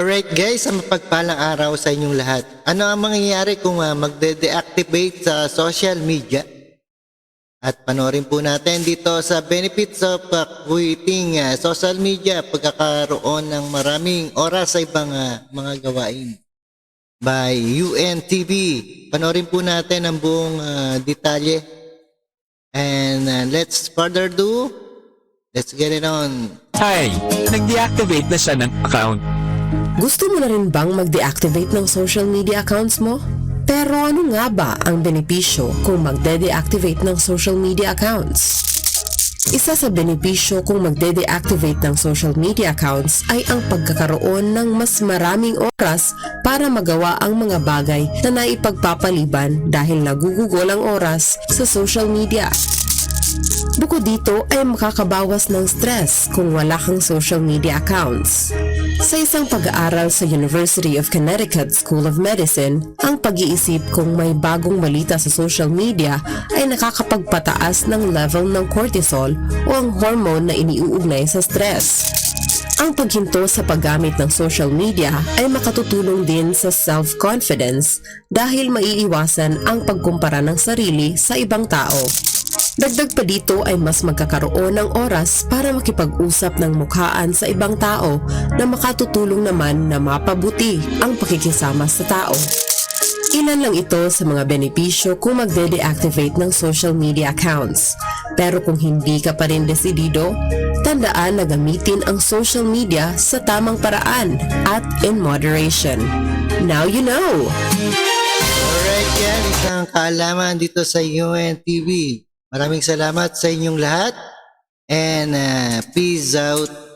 Alright guys, ang mapagpalang araw sa inyong lahat. Ano ang mangyayari kung magde-deactivate sa social media? At panoorin po natin dito sa benefits of quitting social media, pagkakaroon ng maraming oras sa ibang mga gawain. By UNTV. Panoorin po natin ang buong detalye. And let's further do, let's get it on. Hi! Nag-deactivate na siya ng account. Gusto mo na rin bang mag-deactivate ng social media accounts mo? Pero ano nga ba ang benepisyo kung magde-deactivate ng social media accounts? Isa sa benepisyo kung magde-deactivate ng social media accounts ay ang pagkakaroon ng mas maraming oras para magawa ang mga bagay na naipagpapaliban dahil nagugugol ang oras sa social media. Bukod dito ay makakabawas ng stress kung wala kang social media accounts. Sa isang pag-aaral sa University of Connecticut School of Medicine, ang pag-iisip kung may bagong balita sa social media ay nakakapagpataas ng level ng cortisol o ang hormone na iniuugnay sa stress. Ang paghinto sa paggamit ng social media ay makatutulong din sa self-confidence dahil maiiwasan ang pagkumpara ng sarili sa ibang tao. Dagdag pa dito ay mas magkakaroon ng oras para makipag-usap ng mukhaan sa ibang tao na makatutulong naman na mapabuti ang pakikisama sa tao. Ilan lang ito sa mga benepisyo kung magde-deactivate ng social media accounts. Pero kung hindi ka pa rin desidido, tandaan na gamitin ang social media sa tamang paraan at in moderation. Now you know! Alright yan, isang kaalaman dito sa UNTV. Maraming salamat sa inyong lahat and peace out.